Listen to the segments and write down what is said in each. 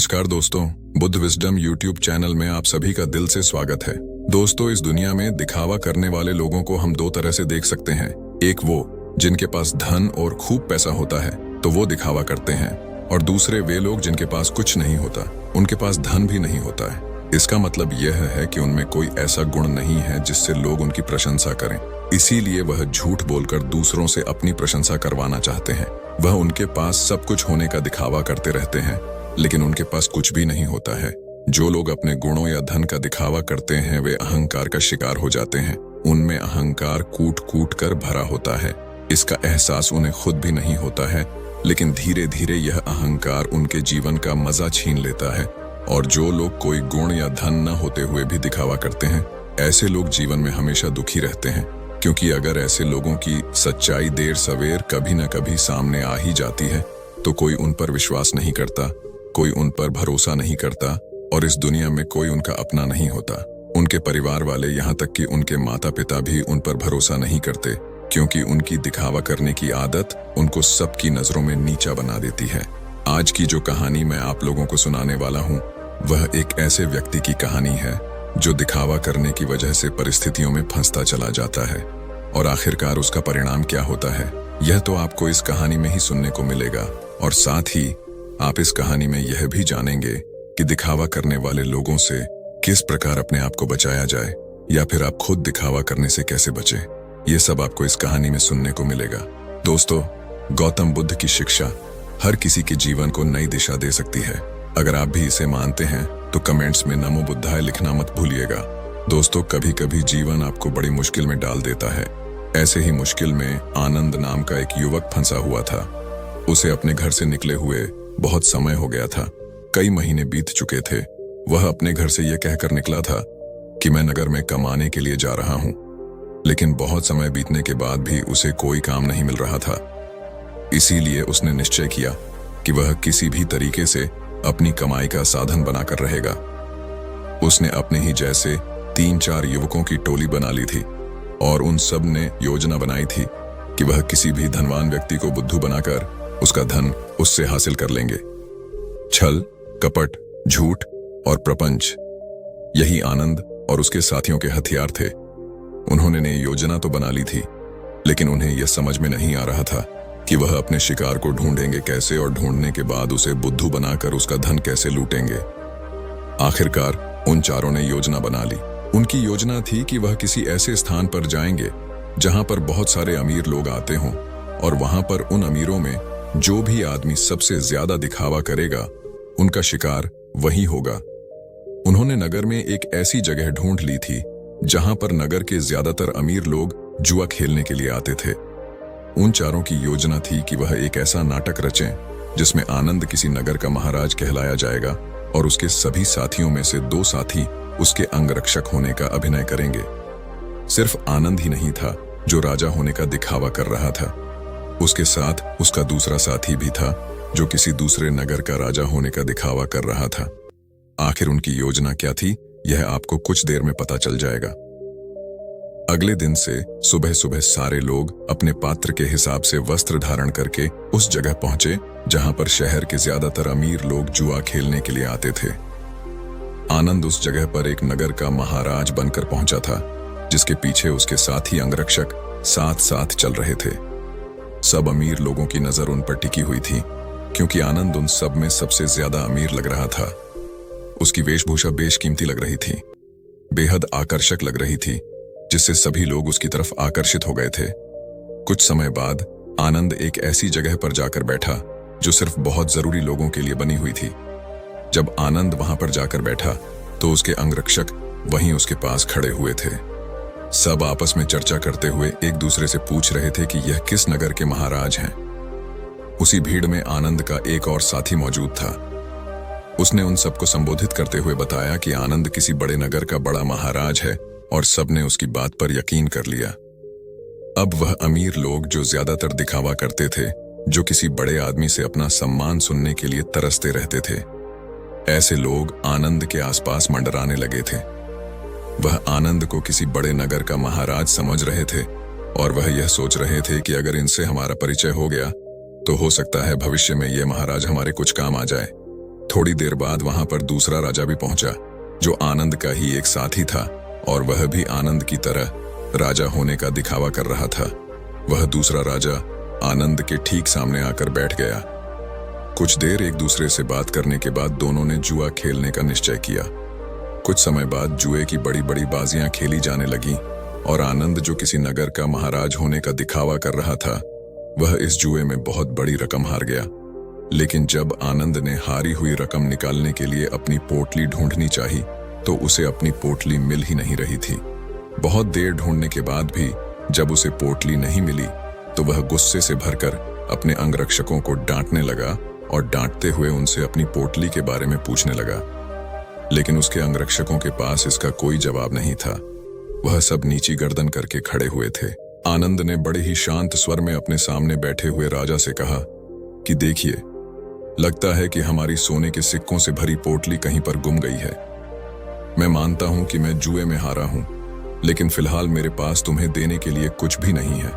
नमस्कार दोस्तों, Buddha wisdom YouTube channel में आप सभी का दिल से स्वागत है। दोस्तों, इस दुनिया में दिखावा करने वाले लोगों को हम दो तरह से देख सकते हैं। एक वो जिनके पास धन और खूब पैसा होता है तो वो दिखावा करते हैं, और दूसरे वे लोग जिनके पास कुछ नहीं होता, उनके पास धन भी नहीं होता है। इसका मतलब यह है कि उनमें कोई ऐसा गुण नहीं है जिससे लोग उनकी प्रशंसा करें, इसीलिए वह झूठ बोलकर दूसरों से अपनी प्रशंसा करवाना चाहते हैं। वह उनके पास सब कुछ होने का दिखावा करते रहते हैं, लेकिन उनके पास कुछ भी नहीं होता है। जो लोग अपने गुणों या धन का दिखावा करते हैं वे अहंकार का शिकार हो जाते हैं। उनमें अहंकार कूट कूट कर भरा होता है। इसका एहसास उन्हें खुद भी नहीं होता है, लेकिन धीरे धीरे यह अहंकार उनके जीवन का मजा छीन लेता है। और जो लोग कोई गुण या धन न होते हुए भी दिखावा करते हैं, ऐसे लोग जीवन में हमेशा दुखी रहते हैं, क्योंकि अगर ऐसे लोगों की सच्चाई देर सवेर कभी न कभी सामने आ ही जाती है तो कोई उन पर विश्वास नहीं करता, कोई उन पर भरोसा नहीं करता, और इस दुनिया में कोई उनका अपना नहीं होता। उनके परिवार वाले, यहाँ तक कि उनके माता पिता भी उन पर भरोसा नहीं करते, क्योंकि उनकी दिखावा करने की आदत उनको सबकी नजरों में नीचा बना देती है। आज की जो कहानी मैं आप लोगों को सुनाने वाला हूँ वह एक ऐसे व्यक्ति की कहानी है जो दिखावा करने की वजह से परिस्थितियों में फंसता चला जाता है, और आखिरकार उसका परिणाम क्या होता है यह तो आपको इस कहानी में ही सुनने को मिलेगा। और साथ ही आप इस कहानी में यह भी जानेंगे कि दिखावा करने वाले लोगों से किस प्रकार अपने आप को बचाया जाए, या फिर आप खुद दिखावा करने से कैसे बचें। ये सब आपको इस कहानी में सुनने को मिलेगा। दोस्तों, गौतम बुद्ध की शिक्षा हर किसी के जीवन को नई दिशा दे सकती है। अगर आप भी इसे मानते हैं तो कमेंट्स में नमो बुद्धाय लिखना मत भूलिएगा। दोस्तों, कभी कभी जीवन आपको बड़ी मुश्किल में डाल देता है। ऐसे ही मुश्किल में आनंद नाम का एक युवक फंसा हुआ था। उसे अपने घर से निकले हुए बहुत समय हो गया था, कई महीने बीत चुके थे। वह अपने घर से यह कहकर निकला था कि मैं नगर में कमाने के लिए जा रहा हूं, लेकिन बहुत समय बीतने के बाद भी उसे कोई काम नहीं मिल रहा था। इसीलिए उसने निश्चय किया कि वह किसी भी तरीके से अपनी कमाई का साधन बनाकर रहेगा। उसने अपने ही जैसे 3-4 युवकों की टोली बना ली थी, और उन सब ने योजना बनाई थी कि वह किसी भी धनवान व्यक्ति को बुद्धू बनाकर उसका धन उससे हासिल कर लेंगे। छल, कपट, झूठ और प्रपंच, यही आनंद और उसके साथियों के हथियार थे। उन्होंने ने योजना तो बना ली थी, लेकिन उन्हें यह समझ में नहीं आ रहा था कि वह अपने शिकार को ढूंढेंगे कैसे, और ढूंढने के बाद उसे बुद्धू बनाकर उसका धन कैसे लूटेंगे। आखिरकार उन चारों ने योजना बना ली। उनकी योजना थी कि वह किसी ऐसे स्थान पर जाएंगे जहां पर बहुत सारे अमीर लोग आते हों, और वहां पर उन अमीरों में जो भी आदमी सबसे ज्यादा दिखावा करेगा उनका शिकार वही होगा। उन्होंने नगर में एक ऐसी जगह ढूंढ ली थी जहां पर नगर के ज्यादातर अमीर लोग जुआ खेलने के लिए आते थे। उन चारों की योजना थी कि वह एक ऐसा नाटक रचें जिसमें आनंद किसी नगर का महाराज कहलाया जाएगा, और उसके सभी साथियों में से 2 साथी उसके अंगरक्षक होने का अभिनय करेंगे। सिर्फ आनंद ही नहीं था जो राजा होने का दिखावा कर रहा था, उसके साथ उसका दूसरा साथी भी था जो किसी दूसरे नगर का राजा होने का दिखावा कर रहा था। आखिर उनकी योजना क्या थी यह आपको कुछ देर में पता चल जाएगा। अगले दिन से सुबह सुबह सारे लोग अपने पात्र के हिसाब से वस्त्र धारण करके उस जगह पहुंचे जहां पर शहर के ज्यादातर अमीर लोग जुआ खेलने के लिए आते थे। आनंद उस जगह पर एक नगर का महाराज बनकर पहुंचा था, जिसके पीछे उसके साथी अंगरक्षक साथ साथ चल रहे थे। सब अमीर लोगों की नजर उन पर टिकी हुई थी, क्योंकि आनंद उन सब में सबसे ज्यादा अमीर लग रहा था। उसकी वेशभूषा बेशकीमती लग रही थी, बेहद आकर्षक लग रही थी, जिससे सभी लोग उसकी तरफ आकर्षित हो गए थे। कुछ समय बाद आनंद एक ऐसी जगह पर जाकर बैठा जो सिर्फ बहुत जरूरी लोगों के लिए बनी हुई थी। जब आनंद वहां पर जाकर बैठा तो उसके अंगरक्षक वहीं उसके पास खड़े हुए थे। सब आपस में चर्चा करते हुए एक दूसरे से पूछ रहे थे कि यह किस नगर के महाराज हैं। उसी भीड़ में आनंद का एक और साथी मौजूद था। उसने उन सबको संबोधित करते हुए बताया कि आनंद किसी बड़े नगर का बड़ा महाराज है, और सबने उसकी बात पर यकीन कर लिया। अब वह अमीर लोग जो ज्यादातर दिखावा करते थे, जो किसी बड़े आदमी से अपना सम्मान सुनने के लिए तरसते रहते थे, ऐसे लोग आनंद के आसपास मंडराने लगे थे। वह आनंद को किसी बड़े नगर का महाराज समझ रहे थे, और वह यह सोच रहे थे कि अगर इनसे हमारा परिचय हो गया तो हो सकता है भविष्य में यह महाराज हमारे कुछ काम आ जाए। थोड़ी देर बाद वहां पर दूसरा राजा भी पहुंचा, जो आनंद का ही एक साथी था, और वह भी आनंद की तरह राजा होने का दिखावा कर रहा था। वह दूसरा राजा आनंद के ठीक सामने आकर बैठ गया। कुछ देर एक दूसरे से बात करने के बाद दोनों ने जुआ खेलने का निश्चय किया। कुछ समय बाद जुए की बड़ी बड़ी बाजियां खेली जाने लगी और आनंद, जो किसी नगर का महाराज होने का दिखावा कर रहा था, वह इस जुए में बहुत बड़ी रकम हार गया। लेकिन जब आनंद ने हारी हुई रकम निकालने के लिए अपनी पोटली ढूंढनी चाही, तो उसे अपनी पोटली मिल ही नहीं रही थी। बहुत देर ढूंढने के बाद भी जब उसे पोटली नहीं मिली, तो वह गुस्से से भरकर अपने अंगरक्षकों को डांटने लगा और डांटते हुए उनसे अपनी पोटली के बारे में पूछने लगा। लेकिन उसके अंगरक्षकों के पास इसका कोई जवाब नहीं था। वह सब नीची गर्दन करके खड़े हुए थे। आनंद ने बड़े ही शांत स्वर में अपने सामने बैठे हुए राजा से कहा कि देखिए, लगता है कि हमारी सोने के सिक्कों से भरी पोटली कहीं पर गुम गई है। मैं मानता हूं कि मैं जुए में हारा हूं, लेकिन फिलहाल मेरे पास तुम्हें देने के लिए कुछ भी नहीं है।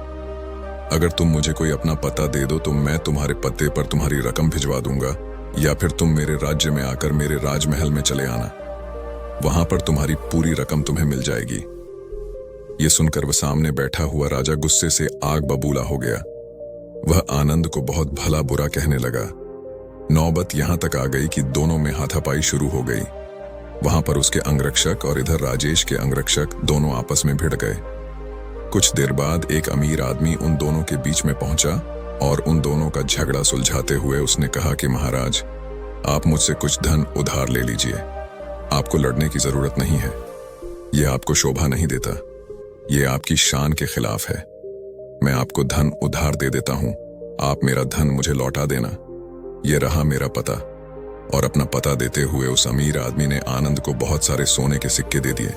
अगर तुम मुझे कोई अपना पता दे दो तो मैं तुम्हारे पते पर तुम्हारी रकम भिजवा दूंगा, या फिर तुम मेरे राज्य में आकर मेरे राजमहल में चले आना। वहां पर तुम्हारी पूरी रकम तुम्हें मिल जाएगी। ये सुनकर वह सामने बैठा हुआ राजा गुस्से से आग बबूला हो गया। वह आनंद को बहुत भला बुरा कहने लगा। नौबत यहां तक आ गई कि दोनों में हाथापाई शुरू हो गई। वहां पर उसके अंगरक्षक और इधर राजेश के अंगरक्षक दोनों आपस में भिड़ गए। कुछ देर बाद एक अमीर आदमी उन दोनों के बीच में पहुंचा और उन दोनों का झगड़ा सुलझाते हुए उसने कहा कि महाराज, आप मुझसे कुछ धन उधार ले लीजिए। आपको लड़ने की जरूरत नहीं है। यह आपको शोभा नहीं देता। यह आपकी शान के खिलाफ है। मैं आपको धन उधार दे देता हूं। आप मेरा धन मुझे लौटा देना। यह रहा मेरा पता। और अपना पता देते हुए उस अमीर आदमी ने आनंद को बहुत सारे सोने के सिक्के दे दिए।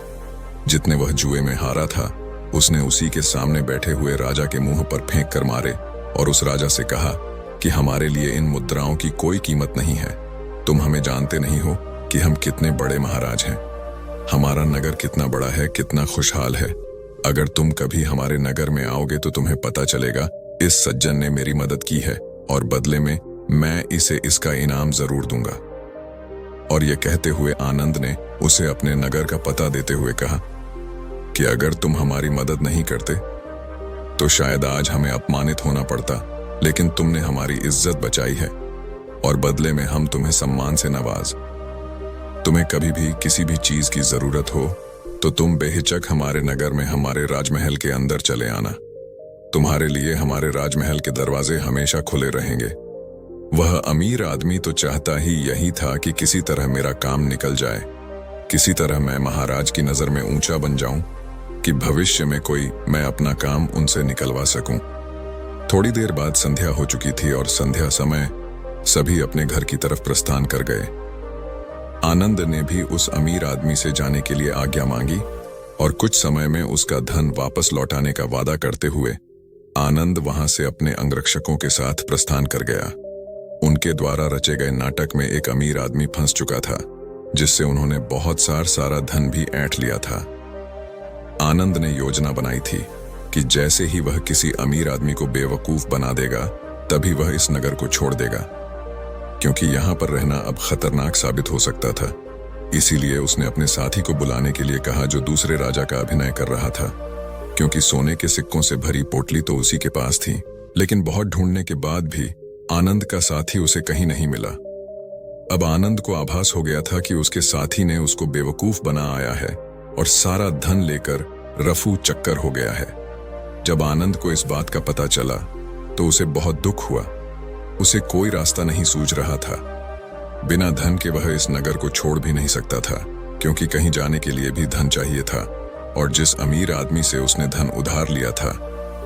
जितने वह जुए में हारा था, उसने उसी के सामने बैठे हुए राजा के मुंह पर फेंक कर मारे और उस राजा से कहा कि हमारे लिए इन मुद्राओं की कोई कीमत नहीं है। तुम हमें जानते नहीं हो कि हम कितने बड़े महाराज हैं। हमारा नगर कितना बड़ा है, कितना खुशहाल है। अगर तुम कभी हमारे नगर में आओगे तो तुम्हें पता चलेगा इस सज्जन ने मेरी मदद की है और बदले में मैं इसे इसका इनाम जरूर दूंगा। और यह कहते हुए आनंद ने उसे अपने नगर का पता देते हुए कहा कि अगर तुम हमारी मदद नहीं करते तो शायद आज हमें अपमानित होना पड़ता, लेकिन तुमने हमारी इज्जत बचाई है और बदले में हम तुम्हें सम्मान से नवाज। तुम्हें कभी भी किसी भी चीज की जरूरत हो तो तुम बेहिचक हमारे नगर में हमारे राजमहल के अंदर चले आना। तुम्हारे लिए हमारे राजमहल के दरवाजे हमेशा खुले रहेंगे। वह अमीर आदमी तो चाहता ही यही था कि किसी तरह मेरा काम निकल जाए, किसी तरह मैं महाराज की नजर में ऊंचा बन जाऊं कि भविष्य में कोई मैं अपना काम उनसे निकलवा सकूं। थोड़ी देर बाद संध्या हो चुकी थी और संध्या समय सभी अपने घर की तरफ प्रस्थान कर गए। आनंद ने भी उस अमीर आदमी से जाने के लिए आज्ञा मांगी और कुछ समय में उसका धन वापस लौटाने का वादा करते हुए आनंद वहां से अपने अंगरक्षकों के साथ प्रस्थान कर गया। उनके द्वारा रचे गए नाटक में एक अमीर आदमी फंस चुका था, जिससे उन्होंने बहुत सारा धन भी ऐंठ लिया था। आनंद ने योजना बनाई थी कि जैसे ही वह किसी अमीर आदमी को बेवकूफ बना देगा, तभी वह इस नगर को छोड़ देगा, क्योंकि यहां पर रहना अब खतरनाक साबित हो सकता था। इसीलिए उसने अपने साथी को बुलाने के लिए कहा, जो दूसरे राजा का अभिनय कर रहा था, क्योंकि सोने के सिक्कों से भरी पोटली तो उसी के पास थी। लेकिन बहुत ढूंढने के बाद भी आनंद का साथी उसे कहीं नहीं मिला। अब आनंद को आभास हो गया था कि उसके साथी ने उसको बेवकूफ बना आया है और सारा धन लेकर रफू चक्कर हो गया है। जब आनंद को इस बात का पता चला तो उसे बहुत दुख हुआ। उसे कोई रास्ता नहीं सूझ रहा था। बिना धन के वह इस नगर को छोड़ भी नहीं सकता था, क्योंकि कहीं जाने के लिए भी धन चाहिए था। और जिस अमीर आदमी से उसने धन उधार लिया था,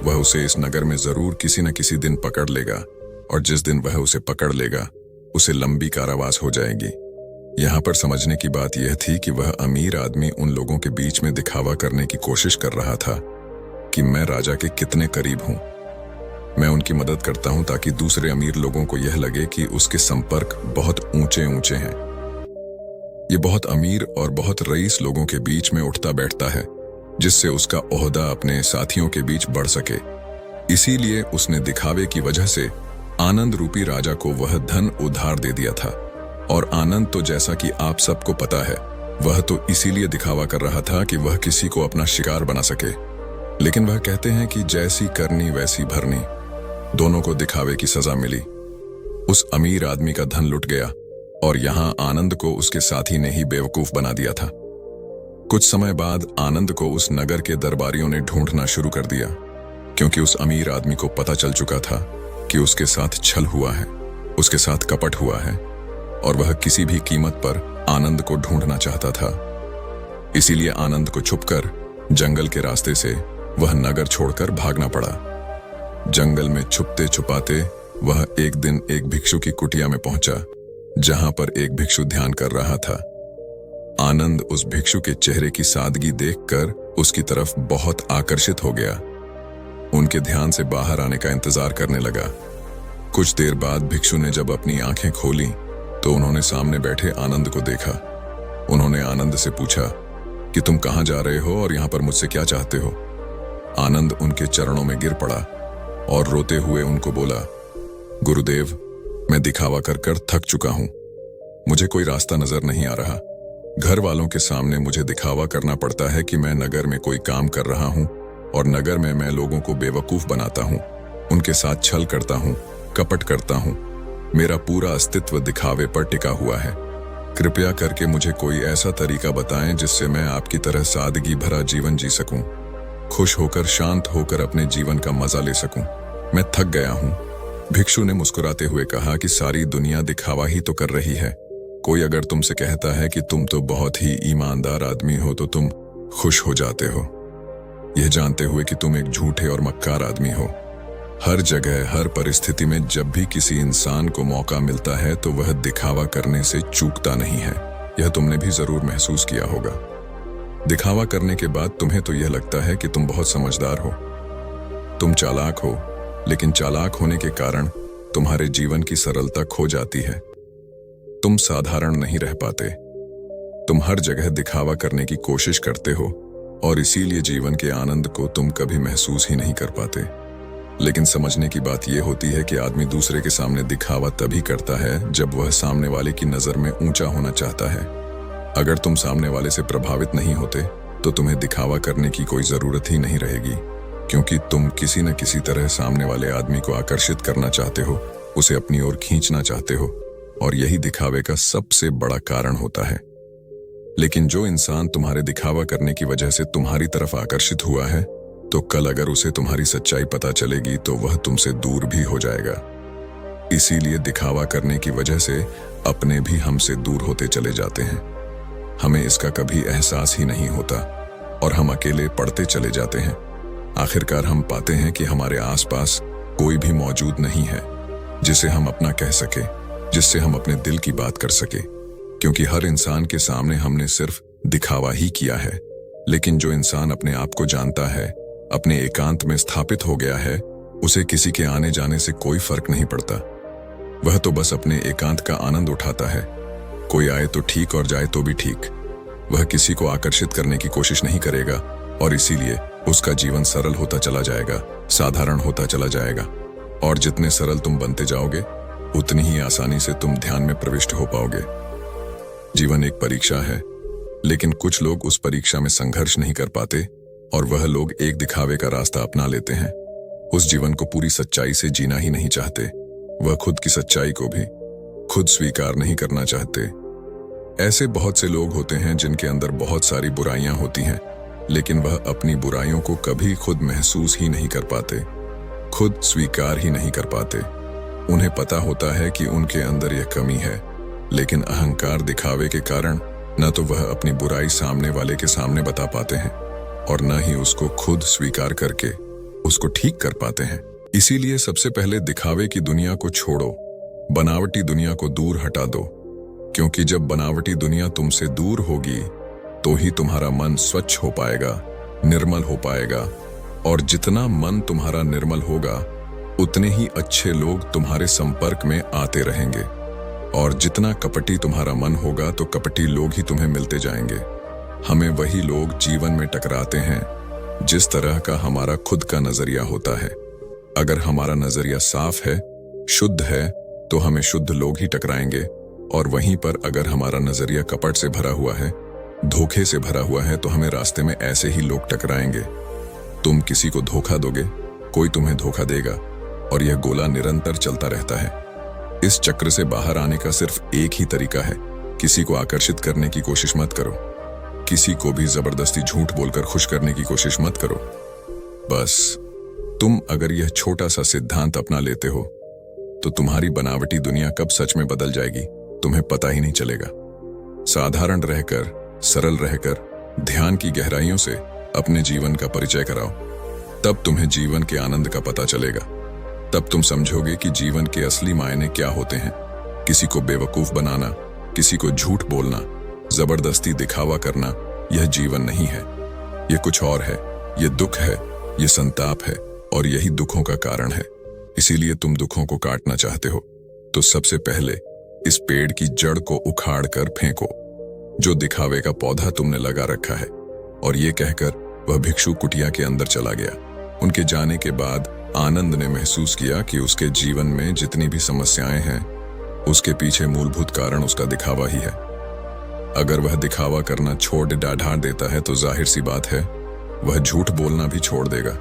वह उसे इस नगर में जरूर किसी न किसी दिन पकड़ लेगा, और जिस दिन वह उसे पकड़ लेगा उसे लंबी कारावास हो जाएगी। यहाँ पर समझने की बात यह थी कि वह अमीर आदमी उन लोगों के बीच में दिखावा करने की कोशिश कर रहा था कि मैं राजा के कितने करीब हूं। मैं उनकी मदद करता हूं ताकि दूसरे अमीर लोगों को यह लगे कि उसके संपर्क बहुत ऊंचे ऊंचे हैं। ये बहुत अमीर और बहुत रईस लोगों के बीच में उठता बैठता है, जिससे उसका ओहदा अपने साथियों के बीच बढ़ सके। इसीलिए उसने दिखावे की वजह से आनंद रूपी राजा को वह धन उधार दे दिया था। और आनंद तो जैसा कि आप सबको पता है, वह तो इसीलिए दिखावा कर रहा था कि वह किसी को अपना शिकार बना सके। लेकिन वह कहते हैं कि जैसी करनी वैसी भरनी, दोनों को दिखावे की सजा मिली। उस अमीर आदमी का धन लुट गया और यहां आनंद को उसके साथी ने ही बेवकूफ बना दिया था। कुछ समय बाद आनंद को उस नगर के दरबारियों ने ढूंढना शुरू कर दिया, क्योंकि उस अमीर आदमी को पता चल चुका था कि उसके साथ छल हुआ है, उसके साथ कपट हुआ है, और वह किसी भी कीमत पर आनंद को ढूंढना चाहता था। इसीलिए आनंद को छुपकर जंगल के रास्ते से वह नगर छोड़कर भागना पड़ा। जंगल में छुपते छुपाते वह एक दिन एक भिक्षु की कुटिया में पहुंचा, जहां पर एक भिक्षु ध्यान कर रहा था। आनंद उस भिक्षु के चेहरे की सादगी देखकर उसकी तरफ बहुत आकर्षित हो गया। उनके ध्यान से बाहर आने का इंतजार करने लगा। कुछ देर बाद भिक्षु ने जब अपनी आंखें खोली तो उन्होंने सामने बैठे आनंद को देखा। उन्होंने आनंद से पूछा कि तुम कहां जा रहे हो और यहां पर मुझसे क्या चाहते हो। आनंद उनके चरणों में गिर पड़ा और रोते हुए उनको बोला, गुरुदेव, मैं दिखावा कर कर थक चुका हूं। मुझे कोई रास्ता नजर नहीं आ रहा। घर वालों के सामने मुझे दिखावा करना पड़ता है कि मैं नगर में कोई काम कर रहा हूं, और नगर में मैं लोगों को बेवकूफ बनाता हूं, उनके साथ छल करता हूं, कपट करता हूं। मेरा पूरा अस्तित्व दिखावे पर टिका हुआ है। कृपया करके मुझे कोई ऐसा तरीका बताएं जिससे मैं आपकी तरह सादगी भरा जीवन जी सकूं, खुश होकर शांत होकर अपने जीवन का मजा ले सकूं। मैं थक गया हूं। भिक्षु ने मुस्कुराते हुए कहा कि सारी दुनिया दिखावा ही तो कर रही है। कोई अगर तुमसे कहता है कि तुम तो बहुत ही ईमानदार आदमी हो तो तुम खुश हो जाते हो, यह जानते हुए कि तुम एक झूठे और मक्कार आदमी हो। हर जगह हर परिस्थिति में जब भी किसी इंसान को मौका मिलता है तो वह दिखावा करने से चूकता नहीं है। यह तुमने भी जरूर महसूस किया होगा। दिखावा करने के बाद तुम्हें तो यह लगता है कि तुम बहुत समझदार हो, तुम चालाक हो, लेकिन चालाक होने के कारण तुम्हारे जीवन की सरलता खो जाती है। तुम साधारण नहीं रह पाते। तुम हर जगह दिखावा करने की कोशिश करते हो और इसीलिए जीवन के आनंद को तुम कभी महसूस ही नहीं कर पाते। लेकिन समझने की बात यह होती है कि आदमी दूसरे के सामने दिखावा तभी करता है जब वह सामने वाले की नजर में ऊंचा होना चाहता है। अगर तुम सामने वाले से प्रभावित नहीं होते तो तुम्हें दिखावा करने की कोई जरूरत ही नहीं रहेगी, क्योंकि तुम किसी न किसी तरह सामने वाले आदमी को आकर्षित करना चाहते हो, उसे अपनी ओर खींचना चाहते हो, और यही दिखावे का सबसे बड़ा कारण होता है। लेकिन जो इंसान तुम्हारे दिखावा करने की वजह से तुम्हारी तरफ आकर्षित हुआ है, तो कल अगर उसे तुम्हारी सच्चाई पता चलेगी तो वह तुमसे दूर भी हो जाएगा। इसीलिए दिखावा करने की वजह से अपने भी हमसे दूर होते चले जाते हैं। हमें इसका कभी एहसास ही नहीं होता और हम अकेले पड़ते चले जाते हैं। आखिरकार हम पाते हैं कि हमारे आसपास कोई भी मौजूद नहीं है जिसे हम अपना कह सके, जिससे हम अपने दिल की बात कर सके, क्योंकि हर इंसान के सामने हमने सिर्फ दिखावा ही किया है। लेकिन जो इंसान अपने आप को जानता है, अपने एकांत में स्थापित हो गया है, उसे किसी के आने जाने से कोई फर्क नहीं पड़ता। वह तो बस अपने एकांत का आनंद उठाता है। कोई आए तो ठीक और जाए तो भी ठीक। वह किसी को आकर्षित करने की कोशिश नहीं करेगा और इसीलिए उसका जीवन सरल होता चला जाएगा, साधारण होता चला जाएगा। और जितने सरल तुम बनते जाओगे, उतनी ही आसानी से तुम ध्यान में प्रविष्ट हो पाओगे। जीवन एक परीक्षा है, लेकिन कुछ लोग उस परीक्षा में संघर्ष नहीं कर पाते और वह लोग एक दिखावे का रास्ता अपना लेते हैं। उस जीवन को पूरी सच्चाई से जीना ही नहीं चाहते। वह खुद की सच्चाई को भी खुद स्वीकार नहीं करना चाहते। ऐसे बहुत से लोग होते हैं जिनके अंदर बहुत सारी बुराइयां होती हैं, लेकिन वह अपनी बुराइयों को कभी खुद महसूस ही नहीं कर पाते, खुद स्वीकार ही नहीं कर पाते। उन्हें पता होता है कि उनके अंदर यह कमी है, लेकिन अहंकार दिखावे के कारण न तो वह अपनी बुराई सामने वाले के सामने बता पाते हैं और न ही उसको खुद स्वीकार करके उसको ठीक कर पाते हैं। इसीलिए सबसे पहले दिखावे की दुनिया को छोड़ो, बनावटी दुनिया को दूर हटा दो, क्योंकि जब बनावटी दुनिया तुमसे दूर होगी तो ही तुम्हारा मन स्वच्छ हो पाएगा, निर्मल हो पाएगा। और जितना मन तुम्हारा निर्मल होगा, उतने ही अच्छे लोग तुम्हारे संपर्क में आते रहेंगे। और जितना कपटी तुम्हारा मन होगा तो कपटी लोग ही तुम्हें मिलते जाएंगे। हमें वही लोग जीवन में टकराते हैं जिस तरह का हमारा खुद का नजरिया होता है। अगर हमारा नजरिया साफ है, शुद्ध है, तो हमें शुद्ध लोग ही टकराएंगे और वहीं पर अगर हमारा नजरिया कपट से भरा हुआ है, धोखे से भरा हुआ है, तो हमें रास्ते में ऐसे ही लोग टकराएंगे। तुम किसी को धोखा दोगे, कोई तुम्हें धोखा देगा, और यह गोला निरंतर चलता रहता है। इस चक्र से बाहर आने का सिर्फ एक ही तरीका है, किसी को आकर्षित करने की कोशिश मत करो, किसी को भी जबरदस्ती झूठ बोलकर खुश करने की कोशिश मत करो। बस तुम अगर यह छोटा सा सिद्धांत अपना लेते हो तो तुम्हारी बनावटी दुनिया कब सच में बदल जाएगी तुम्हें पता ही नहीं चलेगा। साधारण रहकर, सरल रहकर, ध्यान की गहराइयों से अपने जीवन का परिचय कराओ, तब तुम्हें जीवन के आनंद का पता चलेगा। तब तुम समझोगे कि जीवन के असली मायने क्या होते हैं। किसी को बेवकूफ बनाना, किसी को झूठ बोलना, जबरदस्ती दिखावा करना, यह जीवन नहीं है। यह कुछ और है। यह दुख है, यह संताप है, और यही दुखों का कारण है। इसीलिए तुम दुखों को काटना चाहते हो तो सबसे पहले इस पेड़ की जड़ को उखाड़ कर फेंको जो दिखावे का पौधा तुमने लगा रखा है। और ये कहकर वह भिक्षु कुटिया के अंदर चला गया। उनके जाने के बाद आनंद ने महसूस किया कि उसके जीवन में जितनी भी समस्याएं हैं, उसके पीछे मूलभूत कारण उसका दिखावा ही है। अगर वह दिखावा करना छोड़ ढाढ़ देता है तो जाहिर सी बात है वह झूठ बोलना भी छोड़ देगा।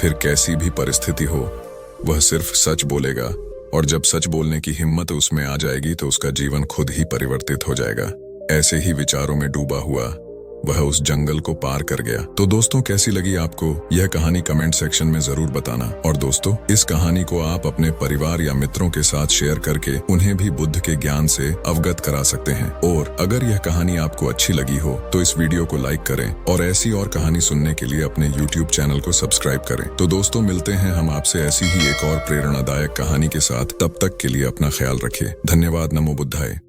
फिर कैसी भी परिस्थिति हो, वह सिर्फ सच बोलेगा, और जब सच बोलने की हिम्मत उसमें आ जाएगी तो उसका जीवन खुद ही परिवर्तित हो जाएगा। ऐसे ही विचारों में डूबा हुआ वह उस जंगल को पार कर गया। तो दोस्तों, कैसी लगी आपको यह कहानी कमेंट सेक्शन में जरूर बताना। और दोस्तों, इस कहानी को आप अपने परिवार या मित्रों के साथ शेयर करके उन्हें भी बुद्ध के ज्ञान से अवगत करा सकते हैं। और अगर यह कहानी आपको अच्छी लगी हो तो इस वीडियो को लाइक करें और ऐसी और कहानी सुनने के लिए अपने YouTube चैनल को सब्सक्राइब करें। तो दोस्तों, मिलते हैं हम आपसे ऐसी ही एक और प्रेरणादायक कहानी के साथ। तब तक के लिए अपना ख्याल रखिए। धन्यवाद। नमो बुद्धाय।